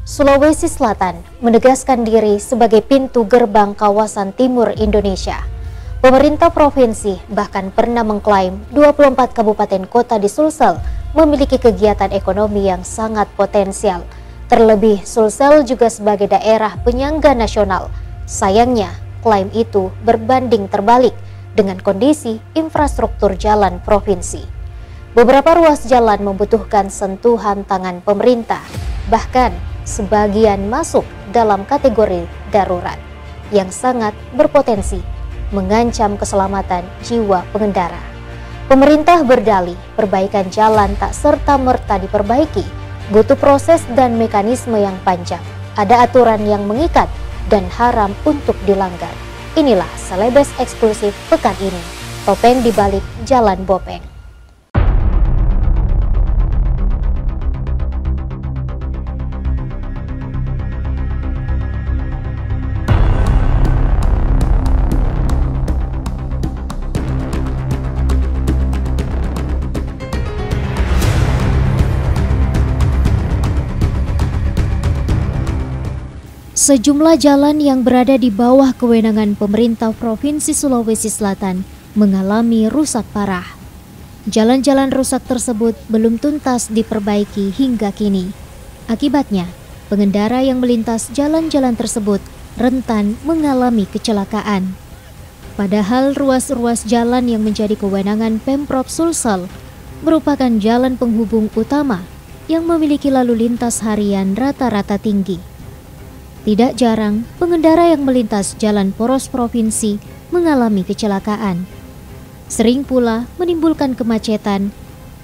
Sulawesi Selatan menegaskan diri sebagai pintu gerbang kawasan timur Indonesia. Pemerintah provinsi bahkan pernah mengklaim 24 kabupaten kota di Sulsel memiliki kegiatan ekonomi yang sangat potensial. Terlebih, Sulsel juga sebagai daerah penyangga nasional. Sayangnya, klaim itu berbanding terbalik dengan kondisi infrastruktur jalan provinsi. Beberapa ruas jalan membutuhkan sentuhan tangan pemerintah, bahkan sebagian masuk dalam kategori darurat yang sangat berpotensi mengancam keselamatan jiwa pengendara. Pemerintah berdalih perbaikan jalan tak serta-merta diperbaiki, butuh proses dan mekanisme yang panjang. Ada aturan yang mengikat dan haram untuk dilanggar. Inilah Selebes eksklusif pekan ini, topeng di balik Jalan Bopeng. Sejumlah jalan yang berada di bawah kewenangan pemerintah Provinsi Sulawesi Selatan mengalami rusak parah. Jalan-jalan rusak tersebut belum tuntas diperbaiki hingga kini. Akibatnya, pengendara yang melintas jalan-jalan tersebut rentan mengalami kecelakaan. Padahal ruas-ruas jalan yang menjadi kewenangan Pemprov Sulsel merupakan jalan penghubung utama yang memiliki lalu lintas harian rata-rata tinggi. Tidak jarang, pengendara yang melintas jalan poros provinsi mengalami kecelakaan. Sering pula menimbulkan kemacetan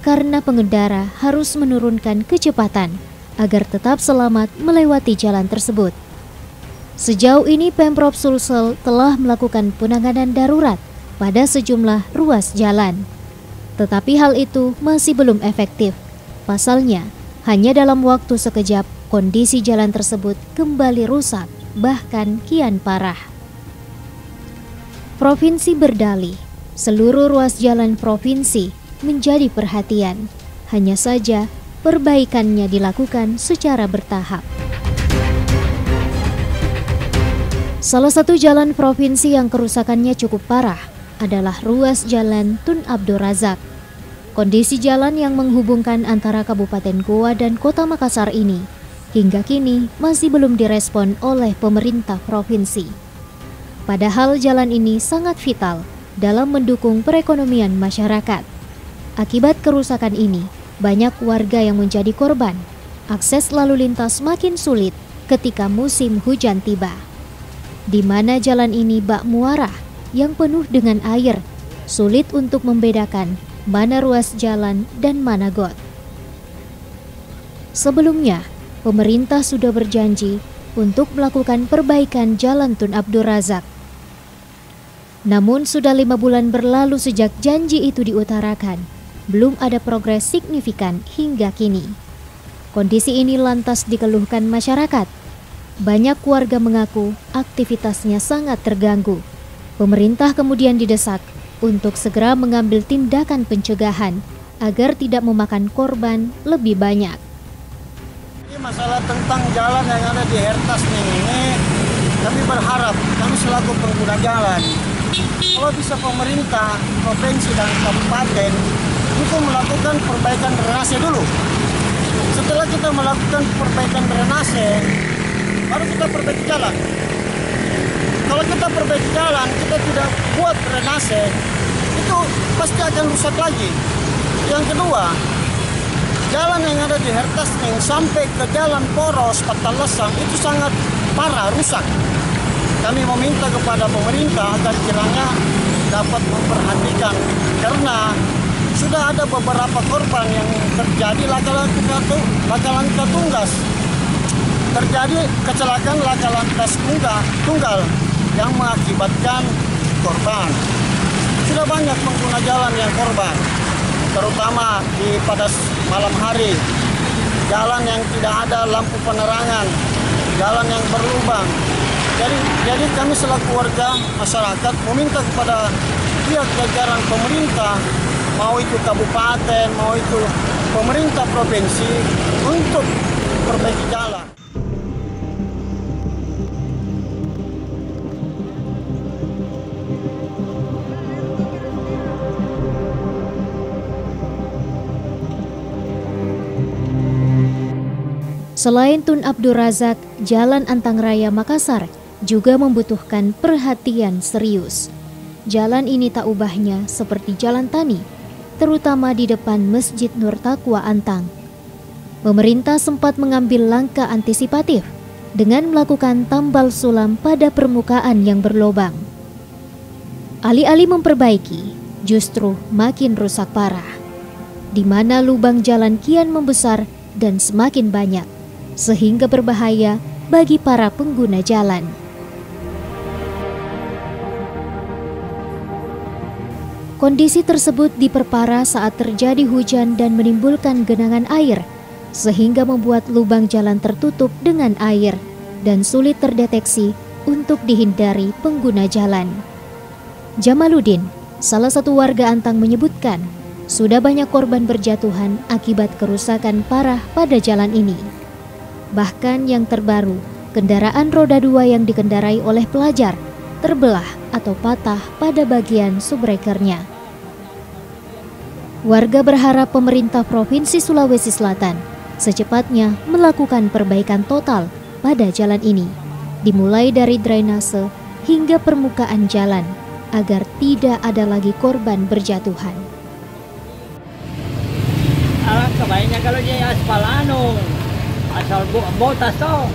karena pengendara harus menurunkan kecepatan agar tetap selamat melewati jalan tersebut. Sejauh ini Pemprov Sulsel telah melakukan penanganan darurat pada sejumlah ruas jalan. Tetapi hal itu masih belum efektif. Pasalnya, hanya dalam waktu sekejap kondisi jalan tersebut kembali rusak, bahkan kian parah. Provinsi berdalih, seluruh ruas jalan provinsi menjadi perhatian. Hanya saja, perbaikannya dilakukan secara bertahap. Salah satu jalan provinsi yang kerusakannya cukup parah adalah ruas jalan Tun Abdur Razak. Kondisi jalan yang menghubungkan antara Kabupaten Goa dan Kota Makassar ini hingga kini masih belum direspon oleh pemerintah provinsi. Padahal jalan ini sangat vital dalam mendukung perekonomian masyarakat. Akibat kerusakan ini, banyak warga yang menjadi korban. Akses lalu lintas makin sulit ketika musim hujan tiba. Di mana jalan ini bak muara yang penuh dengan air, sulit untuk membedakan mana ruas jalan dan mana got. Sebelumnya, pemerintah sudah berjanji untuk melakukan perbaikan jalan Tun Abdur Razak. Namun sudah 5 bulan berlalu sejak janji itu diutarakan, belum ada progres signifikan hingga kini. Kondisi ini lantas dikeluhkan masyarakat. Banyak warga mengaku aktivitasnya sangat terganggu. Pemerintah kemudian didesak untuk segera mengambil tindakan pencegahan agar tidak memakan korban lebih banyak. Masalah tentang jalan yang ada di Hertas ini, kami berharap, kami selaku pengguna jalan, kalau bisa pemerintah, provinsi dan kabupaten itu melakukan perbaikan drainase dulu. Setelah kita melakukan perbaikan drainase, baru kita perbaiki jalan. Kalau kita perbaiki jalan, kita tidak buat drainase, itu pasti akan rusak lagi. Yang kedua, jalan yang ada di Hertas yang sampai ke jalan poros Patalesang itu sangat parah, rusak. Kami meminta kepada pemerintah agar kiranya dapat memperhatikan, karena sudah ada beberapa korban yang terjadi laka lantas tunggal. Terjadi kecelakaan laka lantas tunggal yang mengakibatkan korban. Sudah banyak pengguna jalan yang korban, terutama pada malam hari, jalan yang tidak ada lampu penerangan, jalan yang berlubang. Jadi kami selaku warga masyarakat meminta kepada pihak jajaran pemerintah, mau itu kabupaten, mau itu pemerintah provinsi, untuk perbaiki jalan. Selain Tun Abdul Razak, Jalan Antang Raya Makassar juga membutuhkan perhatian serius. Jalan ini tak ubahnya seperti jalan tani, terutama di depan Masjid Nur Taqwa Antang. Pemerintah sempat mengambil langkah antisipatif dengan melakukan tambal sulam pada permukaan yang berlobang. Alih-alih memperbaiki, justru makin rusak parah, di mana lubang jalan kian membesar dan semakin banyak, sehingga berbahaya bagi para pengguna jalan. Kondisi tersebut diperparah saat terjadi hujan dan menimbulkan genangan air, sehingga membuat lubang jalan tertutup dengan air dan sulit terdeteksi untuk dihindari pengguna jalan. Jamaluddin, salah satu warga Antang, menyebutkan sudah banyak korban berjatuhan akibat kerusakan parah pada jalan ini. Bahkan yang terbaru, kendaraan roda 2 yang dikendarai oleh pelajar terbelah atau patah pada bagian subbreakernya. Warga berharap pemerintah Provinsi Sulawesi Selatan secepatnya melakukan perbaikan total pada jalan ini, dimulai dari drainase hingga permukaan jalan, agar tidak ada lagi korban berjatuhan. Alangkah baiknya kalau dia aspal asal botas toh.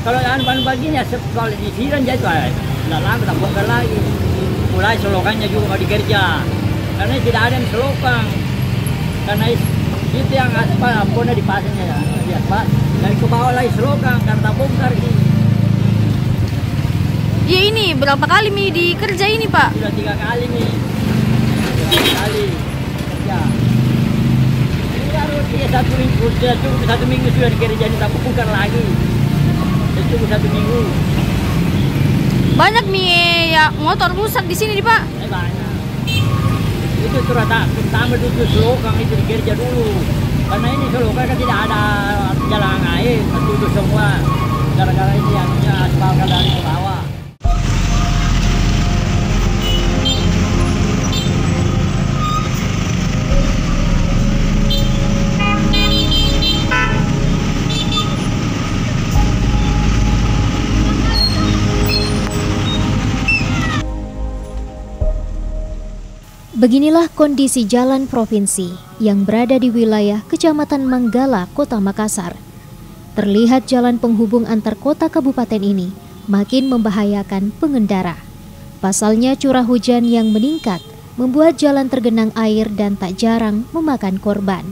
Kalau ban baginya soal disiran jatuh, tidak lama tak bongkar lagi. Mulai selokannya juga mau dikerja, karena tidak ada yang selokang. Karena itu yang aspal ampun dipasangnya ya, di aspal. Dari ke bawah lagi selokang karena tak bongkar ini. Ya ini berapa kali Mi dikerja ini Pak? Sudah 3 kali nih. 3 kali kerja. Ini harus dia 1 minggu, sudah cukup 1 minggu sudah dikerja, ini tak bongkar lagi. Sudah cukup 1 minggu. Banyak Mi ya motor rusak di sini Pak? Banyak. Itu pertama dulu selokang itu dikerja dulu. Karena ini selokang kan tidak ada jalan air, tertutup semua. Gara-gara ini yang aspal dari ke bawah. Beginilah kondisi jalan provinsi yang berada di wilayah Kecamatan Manggala, Kota Makassar. Terlihat jalan penghubung antar kota kabupaten ini makin membahayakan pengendara. Pasalnya curah hujan yang meningkat membuat jalan tergenang air dan tak jarang memakan korban.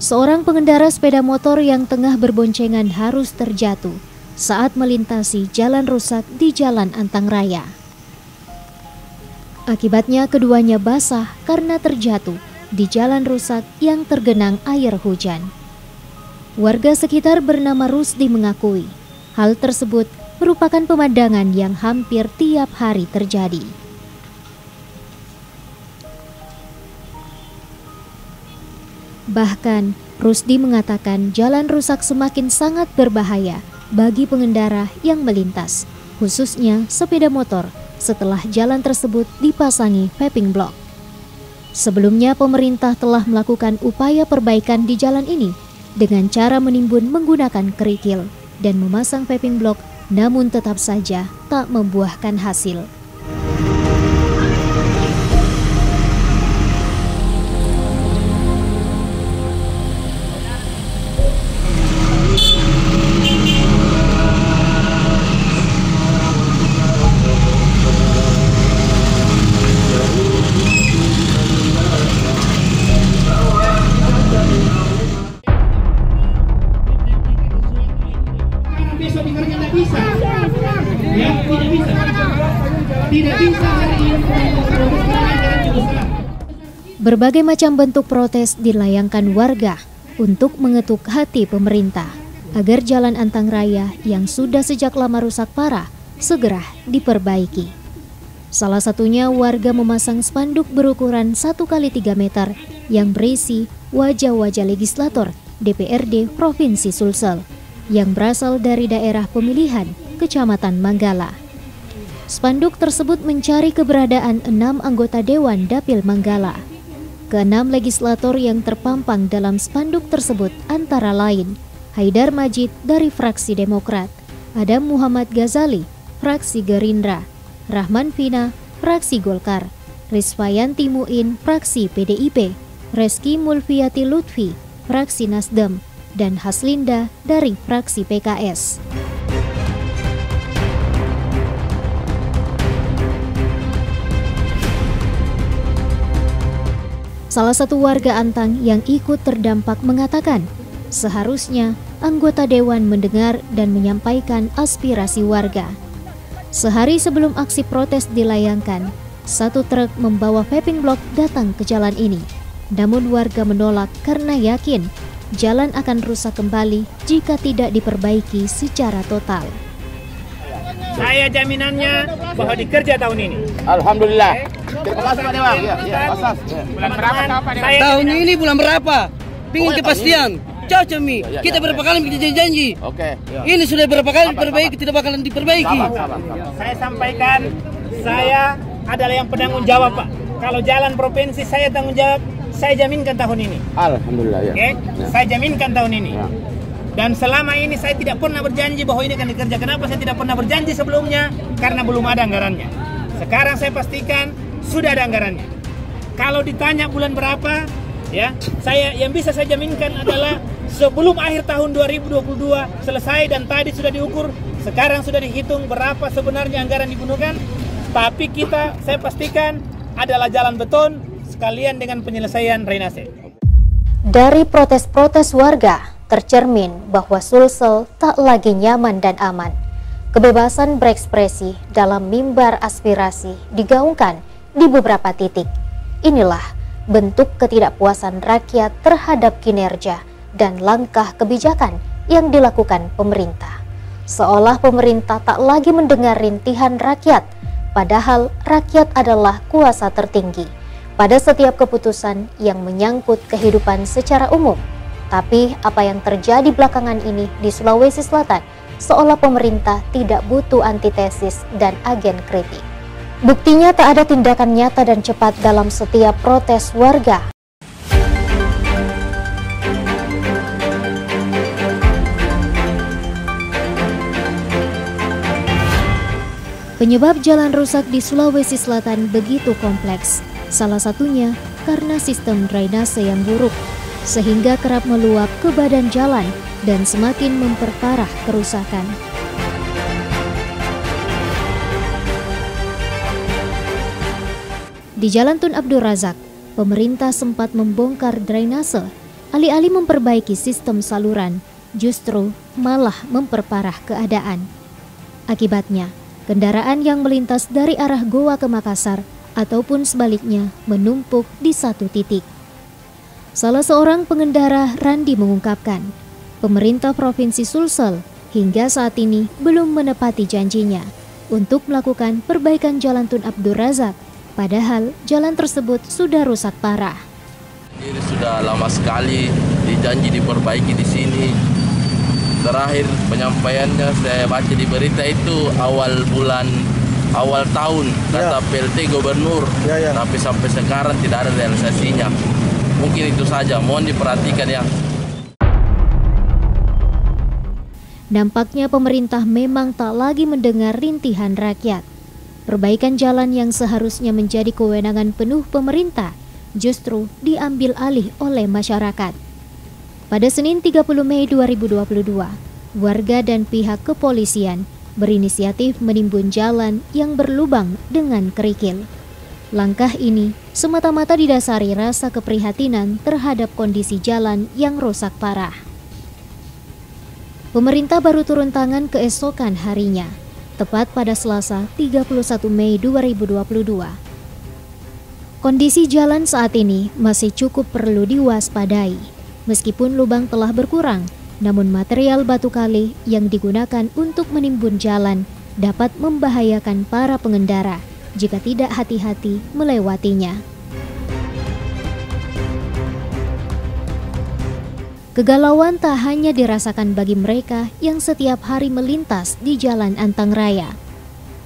Seorang pengendara sepeda motor yang tengah berboncengan harus terjatuh saat melintasi jalan rusak di Jalan Antang Raya. Akibatnya keduanya basah karena terjatuh di jalan rusak yang tergenang air hujan. Warga sekitar bernama Rusdi mengakui hal tersebut merupakan pemandangan yang hampir tiap hari terjadi. Bahkan Rusdi mengatakan jalan rusak semakin sangat berbahaya bagi pengendara yang melintas, khususnya sepeda motor, setelah jalan tersebut dipasangi paving block. Sebelumnya pemerintah telah melakukan upaya perbaikan di jalan ini dengan cara menimbun menggunakan kerikil dan memasang paving block, namun tetap saja tak membuahkan hasil. Berbagai macam bentuk protes dilayangkan warga untuk mengetuk hati pemerintah agar jalan Antang Raya yang sudah sejak lama rusak parah segera diperbaiki. Salah satunya warga memasang spanduk berukuran 1x3 meter yang berisi wajah-wajah legislator DPRD Provinsi Sulsel yang berasal dari daerah pemilihan Kecamatan Manggala. Spanduk tersebut mencari keberadaan 6 anggota Dewan Dapil Manggala. Ke-6 legislator yang terpampang dalam spanduk tersebut antara lain Haidar Majid dari fraksi Demokrat, Adam Muhammad Ghazali, fraksi Gerindra, Rahman Vina, fraksi Golkar, Rizwayanti Muin, fraksi PDIP, Reski Mulfiati Lutfi, fraksi Nasdem, dan Haslinda dari fraksi PKS. Salah satu warga Antang yang ikut terdampak mengatakan, seharusnya anggota dewan mendengar dan menyampaikan aspirasi warga. Sehari sebelum aksi protes dilayangkan, satu truk membawa vaping block datang ke jalan ini. Namun warga menolak karena yakin jalan akan rusak kembali jika tidak diperbaiki secara total. Saya jaminannya bahwa dikerja tahun ini. Alhamdulillah. Terima kasih Pak Dewa. Bulan berapa Pak? Tahun ini bulan berapa? Pingin kepastian. Cocok Mi. Kita berapa kali bikin janji. Oke. Ini sudah berapa kali diperbaiki, tidak bakalan diperbaiki. Saya sampaikan, saya adalah yang penanggung jawab Pak. Kalau jalan provinsi saya tanggung jawab, saya jaminkan tahun ini. Alhamdulillah ya. Oke? Saya jaminkan tahun ini. Dan selama ini saya tidak pernah berjanji bahwa ini akan dikerja. Kenapa saya tidak pernah berjanji sebelumnya? Karena belum ada anggarannya. Sekarang saya pastikan sudah ada anggarannya. Kalau ditanya bulan berapa, ya, yang bisa saya jaminkan adalah sebelum akhir tahun 2022 selesai, dan tadi sudah diukur, sekarang sudah dihitung berapa sebenarnya anggaran digunakan. Tapi saya pastikan adalah jalan beton sekalian dengan penyelesaian drainase. Dari protes-protes warga, tercermin bahwa Sulsel tak lagi nyaman dan aman. Kebebasan berekspresi dalam mimbar aspirasi digaungkan di beberapa titik. Inilah bentuk ketidakpuasan rakyat terhadap kinerja dan langkah kebijakan yang dilakukan pemerintah. Seolah pemerintah tak lagi mendengar rintihan rakyat, padahal rakyat adalah kuasa tertinggi pada setiap keputusan yang menyangkut kehidupan secara umum. Tapi apa yang terjadi belakangan ini di Sulawesi Selatan seolah pemerintah tidak butuh antitesis dan agen kritik. Buktinya tak ada tindakan nyata dan cepat dalam setiap protes warga. Penyebab jalan rusak di Sulawesi Selatan begitu kompleks. Salah satunya karena sistem drainase yang buruk, sehingga kerap meluap ke badan jalan dan semakin memperparah kerusakan. Di Jalan Tun Abdul Razak, pemerintah sempat membongkar drainase, alih-alih memperbaiki sistem saluran, justru malah memperparah keadaan. Akibatnya, kendaraan yang melintas dari arah Goa ke Makassar ataupun sebaliknya menumpuk di satu titik. Salah seorang pengendara, Randi, mengungkapkan, pemerintah Provinsi Sulsel hingga saat ini belum menepati janjinya untuk melakukan perbaikan Jalan Tun Abdul Razak, padahal jalan tersebut sudah rusak parah. Ini sudah lama sekali dijanji diperbaiki di sini. Terakhir penyampaiannya saya baca di berita itu awal tahun kata PLT Gubernur, tapi sampai sekarang tidak ada realisasinya. Mungkin itu saja, mohon diperhatikan ya. Nampaknya pemerintah memang tak lagi mendengar rintihan rakyat. Perbaikan jalan yang seharusnya menjadi kewenangan penuh pemerintah justru diambil alih oleh masyarakat. Pada Senin 30 Mei 2022, warga dan pihak kepolisian berinisiatif menimbun jalan yang berlubang dengan kerikil. Langkah ini semata-mata didasari rasa keprihatinan terhadap kondisi jalan yang rusak parah. Pemerintah baru turun tangan keesokan harinya, tepat pada Selasa 31 Mei 2022. Kondisi jalan saat ini masih cukup perlu diwaspadai. Meskipun lubang telah berkurang, namun material batu kali yang digunakan untuk menimbun jalan dapat membahayakan para pengendara jika tidak hati-hati melewatinya. Kegalauan tak hanya dirasakan bagi mereka yang setiap hari melintas di Jalan Antang Raya,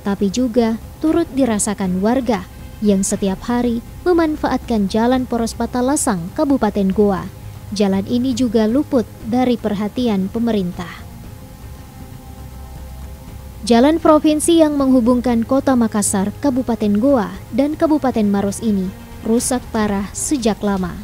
tapi juga turut dirasakan warga yang setiap hari memanfaatkan Jalan Poros Patalasang, Kabupaten Goa, jalan ini juga luput dari perhatian pemerintah. Jalan provinsi yang menghubungkan Kota Makassar, Kabupaten Goa, dan Kabupaten Maros ini rusak parah sejak lama.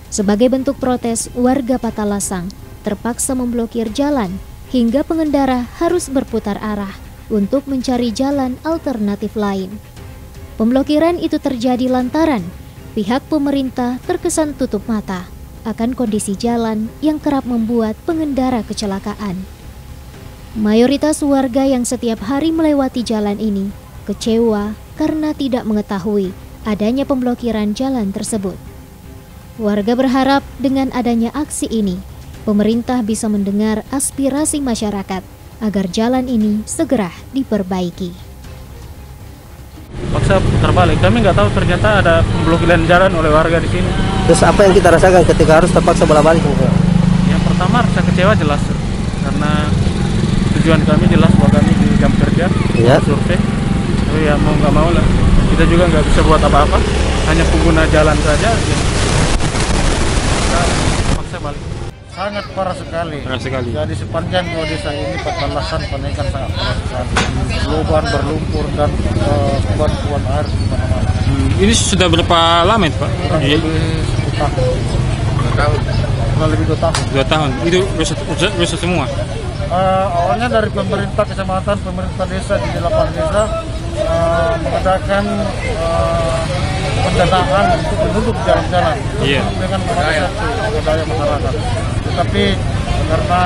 Sebagai bentuk protes, warga Patalasang terpaksa memblokir jalan hingga pengendara harus berputar arah untuk mencari jalan alternatif lain. Pemblokiran itu terjadi lantaran pihak pemerintah terkesan tutup mata akan kondisi jalan yang kerap membuat pengendara kecelakaan. Mayoritas warga yang setiap hari melewati jalan ini kecewa karena tidak mengetahui adanya pemblokiran jalan tersebut. Warga berharap dengan adanya aksi ini, pemerintah bisa mendengar aspirasi masyarakat agar jalan ini segera diperbaiki. Paksa putar balik, kami nggak tahu ternyata ada pemblokiran jalan oleh warga di sini. Terus apa yang kita rasakan ketika harus terpaksa bola balik? Yang pertama rasa kecewa jelas, karena tujuan kami jelas bahwa kami di jam kerja, survei. Tapi ya mau nggak mau lah, kita juga nggak bisa buat apa-apa, hanya pengguna jalan saja. Paksa balik. Sangat parah sekali. Parah sekali. Jadi sepanjang dua desa ini Patalasang penaikan sangat parah sekali. Lubang berlumpur dan kuban-kuban air di mana-mana. Ini sudah berapa lama itu, Pak? Kurang lebih 1 tahun. 2 tahun. Kurang lebih 2 tahun. 2 tahun. Itu rusak semua. Awalnya dari pemerintah kecamatan, pemerintah desa di 8 desa mengadakan pendanaan untuk menutup jalan-jalan dengan mengadakan daya masyarakat. Tetapi karena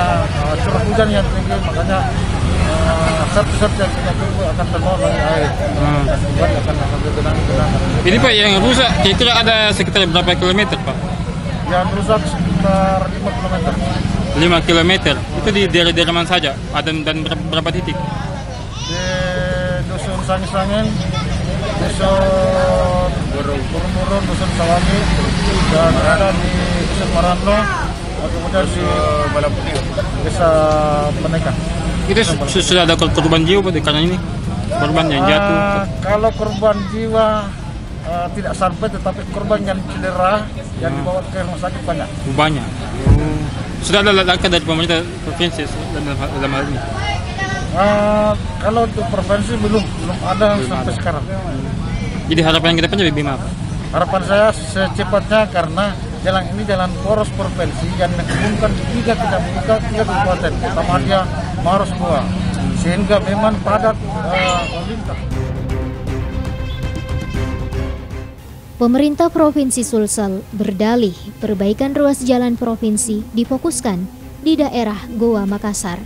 curah hujan yang tinggi, makanya satu-satu yang tidak tinggi akan terbawa oleh air. Dan akan genangan. Ini Pak yang rusak kira-kira ada sekitar berapa kilometer Pak? Yang rusak sekitar 5 kilometer. 5 kilometer. Itu di daerah-daerah mana saja? Dan berapa titik? Di Dusun Sangin-Sangin, Dusun Burung-Burung, Dusun Sawangi, dan ada di Dusun Marano, kemudian di Desa Peneka. Itu sudah ada korban jiwa Pak karena ini? Korban yang jatuh? Kalau korban jiwa tidak sampai, tetapi korban yang cedera yang dibawa ke rumah sakit banyak. Banyak. Sudah ada langkah dari pemerintah provinsi dalam hal ini? Kalau untuk provinsi belum ada sampai sekarang. Jadi harapan kita punya lebih apa? Harapan saya secepatnya, karena jalan ini jalan poros provinsi yang menghubungkan 3 kabupaten, Tamadia, Maros, Goa, sehingga memang padat lalu lintas. Pemerintah Provinsi Sulsel berdalih perbaikan ruas jalan provinsi difokuskan di daerah Goa Makassar.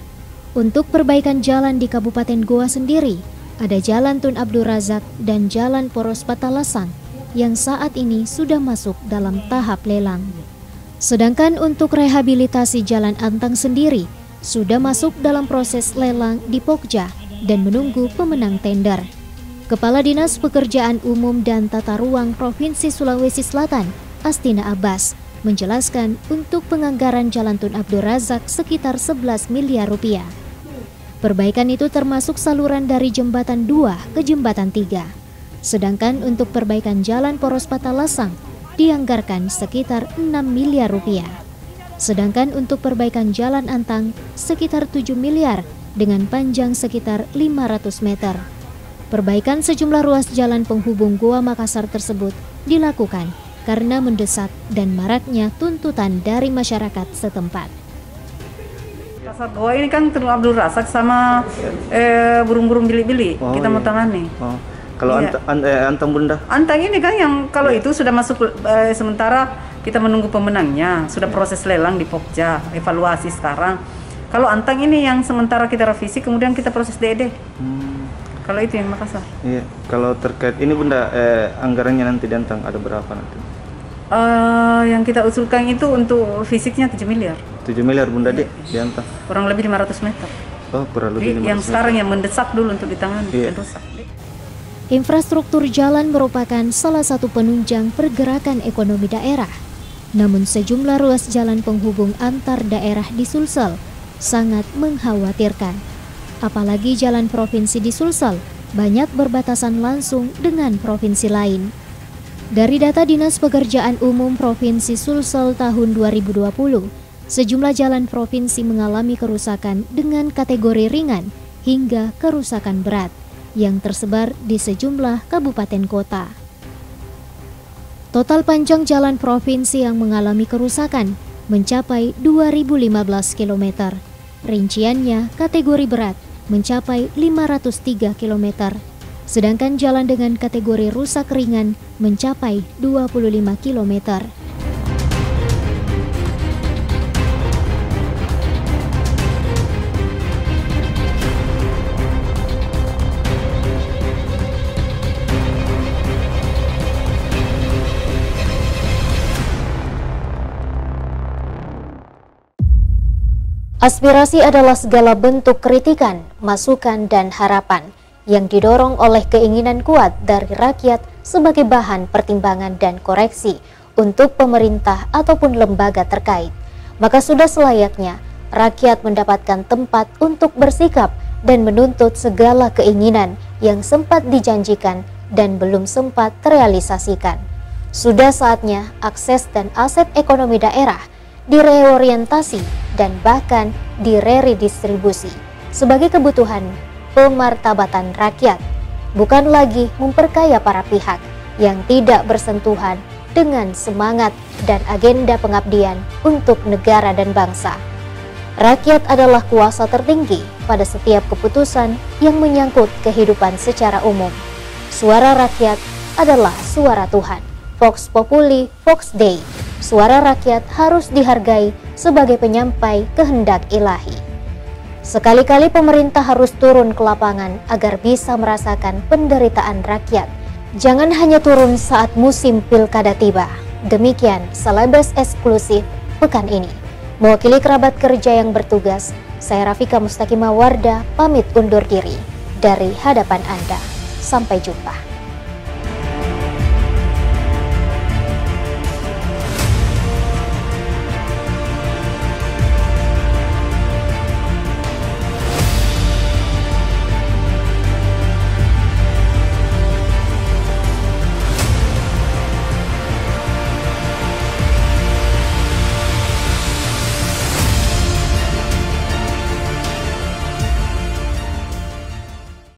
Untuk perbaikan jalan di Kabupaten Goa sendiri, ada Jalan Tun Abdul Razak dan Jalan Poros Patalasang yang saat ini sudah masuk dalam tahap lelang. Sedangkan untuk rehabilitasi Jalan Antang sendiri sudah masuk dalam proses lelang di Pokja dan menunggu pemenang tender. Kepala Dinas Pekerjaan Umum dan Tata Ruang Provinsi Sulawesi Selatan, Astina Abbas, menjelaskan untuk penganggaran Jalan Tun Abdul Razak sekitar 11 miliar rupiah. Perbaikan itu termasuk saluran dari Jembatan 2 ke Jembatan 3. Sedangkan untuk perbaikan Jalan Poros Patalasang dianggarkan sekitar 6 miliar rupiah. Sedangkan untuk perbaikan Jalan Antang sekitar 7 miliar dengan panjang sekitar 500 meter. Perbaikan sejumlah ruas jalan penghubung Goa Makassar tersebut dilakukan karena mendesak dan maraknya tuntutan dari masyarakat setempat. Pasar Goa ini kan Tun Abdul Razak sama burung-burung bili-bili kita mau tangani. Kalau Antang Bunda? Antang ini kan yang kalau itu sudah masuk sementara kita menunggu pemenangnya, sudah proses lelang di Pokja, evaluasi sekarang. Kalau Antang ini yang sementara kita revisi, kemudian kita proses DD. Kalau itu yang Makassar. Iya. Kalau terkait ini Bunda, anggarannya nanti di Antang ada berapa nanti? Yang kita usulkan itu untuk fisiknya 7 miliar. 7 miliar Bunda di Antang. Kurang lebih 500 meter. Oh, kurang lebih 500 yang meter. Sekarang yang mendesak dulu untuk ditangani, yang rusak. Infrastruktur jalan merupakan salah satu penunjang pergerakan ekonomi daerah. Namun sejumlah ruas jalan penghubung antar daerah di Sulsel sangat mengkhawatirkan. Apalagi jalan provinsi di Sulsel banyak berbatasan langsung dengan provinsi lain. Dari data Dinas Pekerjaan Umum Provinsi Sulsel tahun 2020, sejumlah jalan provinsi mengalami kerusakan dengan kategori ringan hingga kerusakan berat yang tersebar di sejumlah kabupaten kota. Total panjang jalan provinsi yang mengalami kerusakan mencapai 2.015 km. Rinciannya kategori berat mencapai 503 km. Sedangkan jalan dengan kategori rusak ringan mencapai 25 km. Aspirasi adalah segala bentuk kritikan, masukan, dan harapan yang didorong oleh keinginan kuat dari rakyat sebagai bahan pertimbangan dan koreksi untuk pemerintah ataupun lembaga terkait. Maka sudah selayaknya rakyat mendapatkan tempat untuk bersikap dan menuntut segala keinginan yang sempat dijanjikan dan belum sempat terrealisasikan. Sudah saatnya akses dan aset ekonomi daerah direorientasi dan bahkan diredistribusi sebagai kebutuhan pemartabatan rakyat, bukan lagi memperkaya para pihak yang tidak bersentuhan dengan semangat dan agenda pengabdian untuk negara dan bangsa. Rakyat adalah kuasa tertinggi pada setiap keputusan yang menyangkut kehidupan secara umum. Suara rakyat adalah suara Tuhan. Vox Populi, Vox Dei. Suara rakyat harus dihargai sebagai penyampai kehendak ilahi. Sekali-kali pemerintah harus turun ke lapangan agar bisa merasakan penderitaan rakyat. Jangan hanya turun saat musim pilkada tiba. Demikian Selebes Eksklusif pekan ini. Mewakili kerabat kerja yang bertugas, saya Rafika Mustaqimah Wardah pamit undur diri dari hadapan Anda. Sampai jumpa.